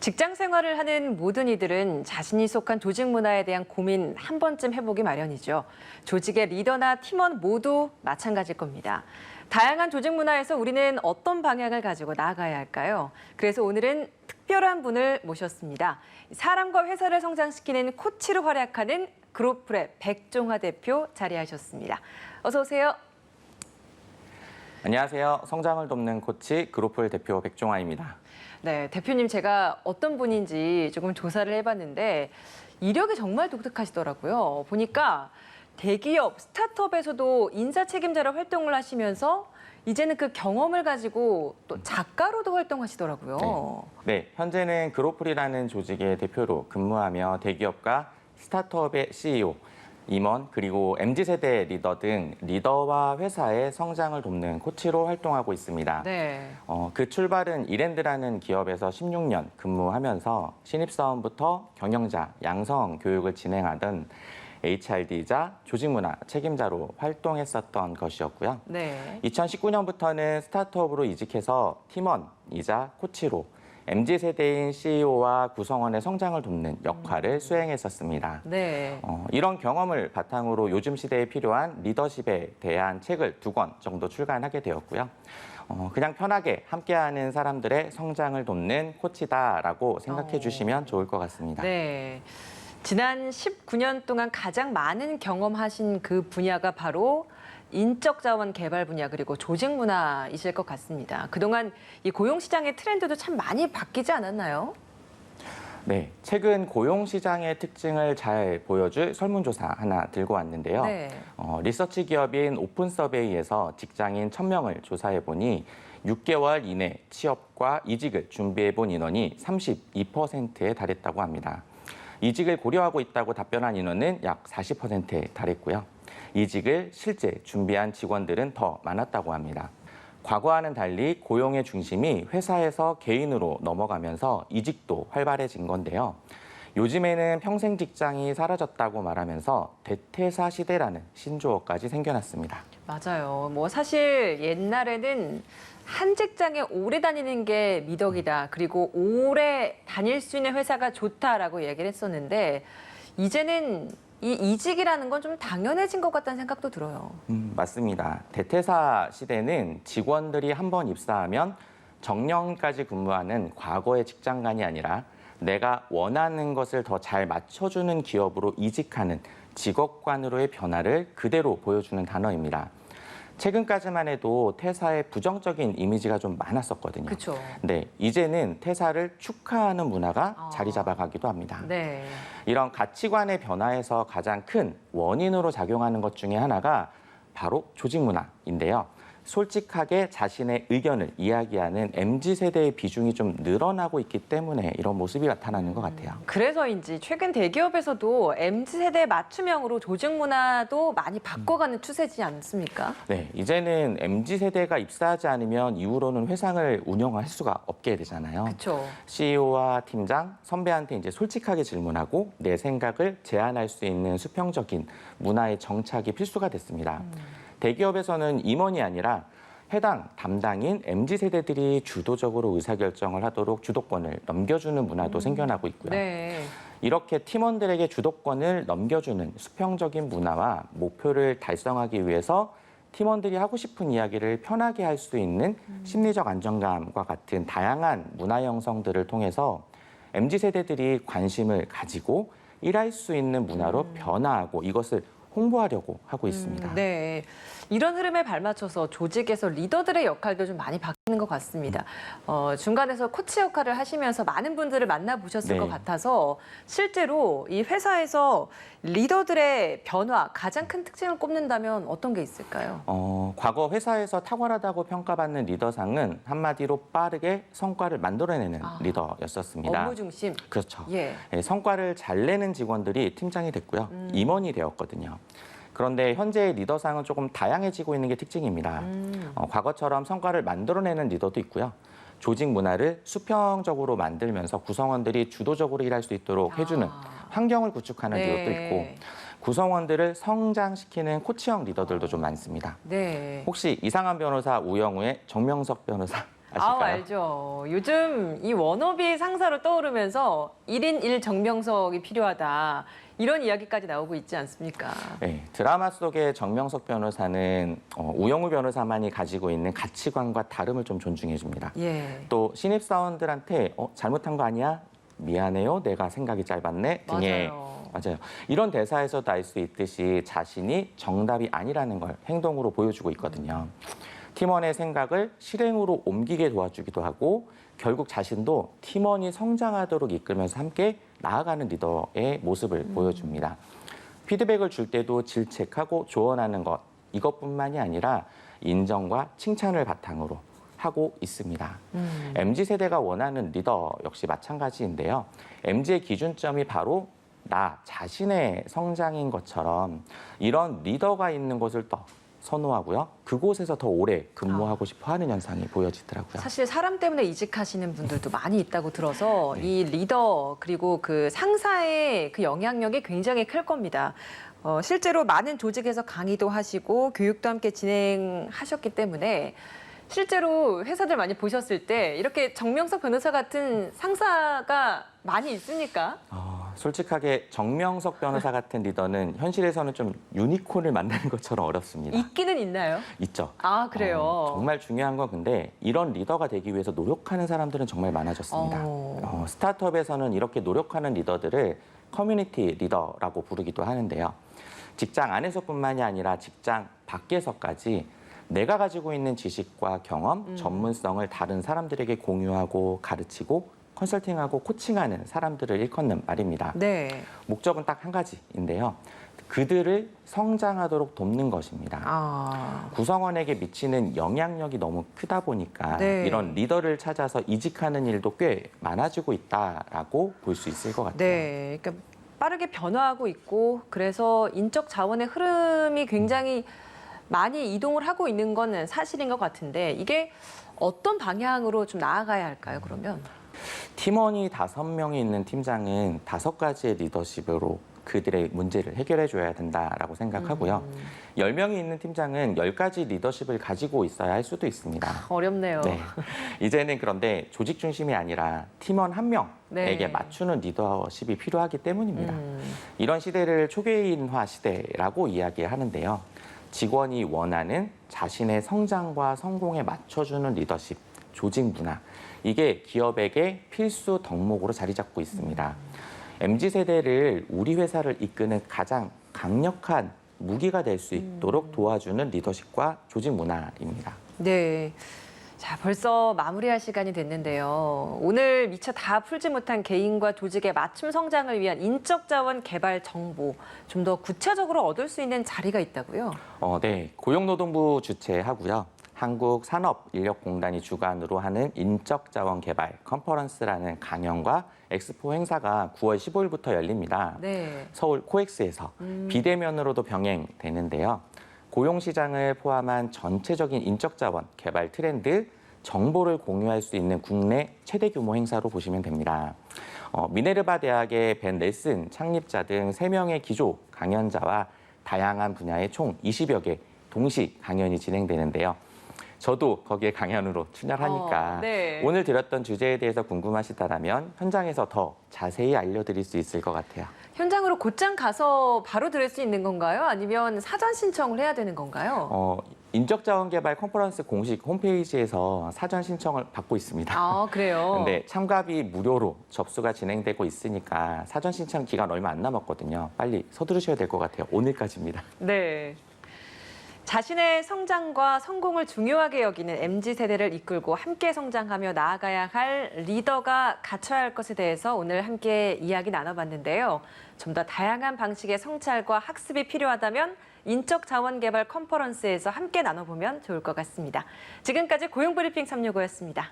직장 생활을 하는 모든 이들은 자신이 속한 조직 문화에 대한 고민 한 번쯤 해보기 마련이죠. 조직의 리더나 팀원 모두 마찬가지일 겁니다. 다양한 조직 문화에서 우리는 어떤 방향을 가지고 나아가야 할까요? 그래서 오늘은 특별한 분을 모셨습니다. 사람과 회사를 성장시키는 코치로 활약하는 그로플의 백종화 대표 자리하셨습니다. 어서 오세요. 안녕하세요. 성장을 돕는 코치 그로플 대표 백종화입니다. 네, 대표님 제가 어떤 분인지 조금 조사를 해봤는데 이력이 정말 독특하시더라고요. 보니까 대기업, 스타트업에서도 인사 책임자로 활동을 하시면서 이제는 그 경험을 가지고 또 작가로도 활동하시더라고요. 네, 현재는 그로플이라는 조직의 대표로 근무하며 대기업과 스타트업의 CEO, 임원, 그리고 MZ세대 리더 등 리더와 회사의 성장을 돕는 코치로 활동하고 있습니다. 네. 그 출발은 이랜드라는 기업에서 16년 근무하면서 신입사원부터 경영자, 양성 교육을 진행하던 HRD이자 조직문화 책임자로 활동했었던 것이었고요. 네. 2019년부터는 스타트업으로 이직해서 팀원이자 코치로 MZ세대인 CEO와 구성원의 성장을 돕는 역할을 수행했었습니다. 네. 이런 경험을 바탕으로 요즘 시대에 필요한 리더십에 대한 책을 2권 정도 출간하게 되었고요. 그냥 편하게 함께하는 사람들의 성장을 돕는 코치다라고 생각해 주시면 좋을 것 같습니다. 네. 지난 19년 동안 가장 많은 경험하신 그 분야가 바로 인적 자원 개발 분야 그리고 조직 문화이실 것 같습니다. 그동안 이 고용 시장의 트렌드도 참 많이 바뀌지 않았나요? 네, 최근 고용 시장의 특징을 잘 보여줄 설문조사 하나 들고 왔는데요. 네. 리서치 기업인 오픈서베이에서 직장인 1,000명을 조사해 보니 6개월 이내 취업과 이직을 준비해 본 인원이 32%에 달했다고 합니다. 이직을 고려하고 있다고 답변한 인원은 약 40%에 달했고요. 이직을 실제 준비한 직원들은 더 많았다고 합니다. 과거와는 달리 고용의 중심이 회사에서 개인으로 넘어가면서 이직도 활발해진 건데요. 요즘에는 평생 직장이 사라졌다고 말하면서 대퇴사 시대라는 신조어까지 생겨났습니다. 맞아요. 뭐 사실 옛날에는 한 직장에 오래 다니는 게 미덕이다. 그리고 오래 다닐 수 있는 회사가 좋다라고 얘기를 했었는데 이제는 이 이직이라는 건 좀 당연해진 것 같다는 생각도 들어요. 맞습니다. 대퇴사 시대는 직원들이 한 번 입사하면 정년까지 근무하는 과거의 직장관이 아니라 내가 원하는 것을 더 잘 맞춰주는 기업으로 이직하는 직업관으로의 변화를 그대로 보여주는 단어입니다. 최근까지만 해도 퇴사에 부정적인 이미지가 좀 많았었거든요. 그렇죠. 네, 이제는 퇴사를 축하하는 문화가 자리 잡아가기도 합니다. 네. 이런 가치관의 변화에서 가장 큰 원인으로 작용하는 것 중에 하나가 바로 조직 문화인데요. 솔직하게 자신의 의견을 이야기하는 MZ세대의 비중이 좀 늘어나고 있기 때문에 이런 모습이 나타나는 것 같아요. 그래서인지 최근 대기업에서도 MZ세대 맞춤형으로 조직 문화도 많이 바꿔가는 추세지 않습니까? 네, 이제는 MZ세대가 입사하지 않으면 이후로는 회사를 운영할 수가 없게 되잖아요. 그렇죠. CEO와 팀장, 선배한테 이제 솔직하게 질문하고 내 생각을 제안할 수 있는 수평적인 문화의 정착이 필수가 됐습니다. 대기업에서는 임원이 아니라 해당 담당인 MZ세대들이 주도적으로 의사결정을 하도록 주도권을 넘겨주는 문화도 생겨나고 있고요. 네. 이렇게 팀원들에게 주도권을 넘겨주는 수평적인 문화와 목표를 달성하기 위해서 팀원들이 하고 싶은 이야기를 편하게 할 수 있는 심리적 안정감과 같은 다양한 문화 형성들을 통해서 MZ세대들이 관심을 가지고 일할 수 있는 문화로 변화하고 이것을 홍보하려고 하고 있습니다. 네. 이런 흐름에 발맞춰서 조직에서 리더들의 역할도 좀 많이 바뀌는 것 같습니다. 중간에서 코치 역할을 하시면서 많은 분들을 만나보셨을 것 같아서 실제로 이 회사에서 리더들의 변화, 가장 큰 특징을 꼽는다면 어떤 게 있을까요? 과거 회사에서 탁월하다고 평가받는 리더상은 한마디로 빠르게 성과를 만들어내는 리더였었습니다. 업무 중심. 그렇죠. 예. 성과를 잘 내는 직원들이 팀장이 됐고요. 임원이 되었거든요. 그런데 현재의 리더상은 조금 다양해지고 있는 게 특징입니다. 과거처럼 성과를 만들어내는 리더도 있고요. 조직 문화를 수평적으로 만들면서 구성원들이 주도적으로 일할 수 있도록 해주는 환경을 구축하는 리더도 있고 구성원들을 성장시키는 코치형 리더들도 좀 많습니다. 네. 혹시 이상한 변호사 우영우의 정명석 변호사 아실까요? 알죠. 요즘 이 워너비 상사로 떠오르면서 1인 1정명석이 필요하다. 이런 이야기까지 나오고 있지 않습니까? 네, 드라마 속의 정명석 변호사는 우영우 변호사만이 가지고 있는 가치관과 다름을 좀 존중해줍니다. 예. 또 신입사원들한테 잘못한 거 아니야? 미안해요. 내가 생각이 짧았네. 등의 맞아요. 이런 대사에서도 알 수 있듯이 자신이 정답이 아니라는 걸 행동으로 보여주고 있거든요. 팀원의 생각을 실행으로 옮기게 도와주기도 하고 결국 자신도 팀원이 성장하도록 이끌면서 함께 나아가는 리더의 모습을 보여줍니다. 피드백을 줄 때도 질책하고 조언하는 것, 이것뿐만이 아니라 인정과 칭찬을 바탕으로 하고 있습니다. MZ세대가 원하는 리더 역시 마찬가지인데요. MZ의 기준점이 바로 나 자신의 성장인 것처럼 이런 리더가 있는 곳을 더 선호하고요. 그곳에서 더 오래 근무하고 싶어 하는 현상이 보여지더라고요. 사실 사람 때문에 이직하시는 분들도 많이 있다고 들어서 네. 이 리더 그리고 그 상사의 그 영향력이 굉장히 클 겁니다. 실제로 많은 조직에서 강의도 하시고 교육도 함께 진행하셨기 때문에 실제로 회사들 많이 보셨을 때 이렇게 정명석 변호사 같은 상사가 많이 있습니까? 솔직하게 정명석 변호사 같은 리더는 현실에서는 좀 유니콘을 만나는 것처럼 어렵습니다. 있기는 있나요? 있죠. 아, 그래요? 정말 중요한 건 근데 이런 리더가 되기 위해서 노력하는 사람들은 정말 많아졌습니다. 스타트업에서는 이렇게 노력하는 리더들을 커뮤니티 리더라고 부르기도 하는데요. 직장 안에서뿐만이 아니라 직장 밖에서까지 내가 가지고 있는 지식과 경험, 전문성을 다른 사람들에게 공유하고 가르치고 컨설팅하고 코칭하는 사람들을 일컫는 말입니다. 네. 목적은 딱 한 가지인데요. 그들을 성장하도록 돕는 것입니다. 구성원에게 미치는 영향력이 너무 크다 보니까 네. 이런 리더를 찾아서 이직하는 일도 꽤 많아지고 있다라고 볼 수 있을 것 같아요. 네. 그러니까 빠르게 변화하고 있고 그래서 인적 자원의 흐름이 굉장히 많이 이동을 하고 있는 건 사실인 것 같은데 이게 어떤 방향으로 좀 나아가야 할까요, 그러면? 팀원이 5명이 있는 팀장은 5가지의 리더십으로 그들의 문제를 해결해 줘야 된다라고 생각하고요. 10명이 있는 팀장은 10가지 리더십을 가지고 있어야 할 수도 있습니다. 어렵네요. 네. 이제는 그런데 조직 중심이 아니라 팀원 한 명에게 네. 맞추는 리더십이 필요하기 때문입니다. 이런 시대를 초개인화 시대라고 이야기하는데요. 직원이 원하는 자신의 성장과 성공에 맞춰주는 리더십, 조직 문화. 이게 기업에게 필수 덕목으로 자리 잡고 있습니다. MZ세대를 우리 회사를 이끄는 가장 강력한 무기가 될 수 있도록 도와주는 리더십과 조직 문화입니다. 네. 자, 벌써 마무리할 시간이 됐는데요. 오늘 미처 다 풀지 못한 개인과 조직의 맞춤 성장을 위한 인적 자원 개발 정보 좀 더 구체적으로 얻을 수 있는 자리가 있다고요? 네. 고용노동부 주최하고요. 한국산업인력공단이 주관으로 하는 인적자원 개발 컨퍼런스라는 강연과 엑스포 행사가 9월 15일부터 열립니다. 네. 서울 코엑스에서 비대면으로도 병행되는데요. 고용시장을 포함한 전체적인 인적자원 개발 트렌드, 정보를 공유할 수 있는 국내 최대 규모 행사로 보시면 됩니다. 미네르바 대학의 벤 넬슨 창립자 등 3명의 기조 강연자와 다양한 분야의 총 20여 개 동시 강연이 진행되는데요. 저도 거기에 강연으로 출연하니까 네. 오늘 드렸던 주제에 대해서 궁금하시다면 현장에서 더 자세히 알려드릴 수 있을 것 같아요. 현장으로 곧장 가서 바로 들을 수 있는 건가요? 아니면 사전 신청을 해야 되는 건가요? 인적자원개발 컨퍼런스 공식 홈페이지에서 사전 신청을 받고 있습니다. 아, 그래요? 근데 참가비 무료로 접수가 진행되고 있으니까 사전 신청 기간 얼마 안 남았거든요. 빨리 서두르셔야 될 것 같아요. 오늘까지입니다. 네. 자신의 성장과 성공을 중요하게 여기는 MZ세대를 이끌고 함께 성장하며 나아가야 할 리더가 갖춰야 할 것에 대해서 오늘 함께 이야기 나눠봤는데요. 좀 더 다양한 방식의 성찰과 학습이 필요하다면 인적 자원 개발 컨퍼런스에서 함께 나눠보면 좋을 것 같습니다. 지금까지 고용브리핑 365였습니다.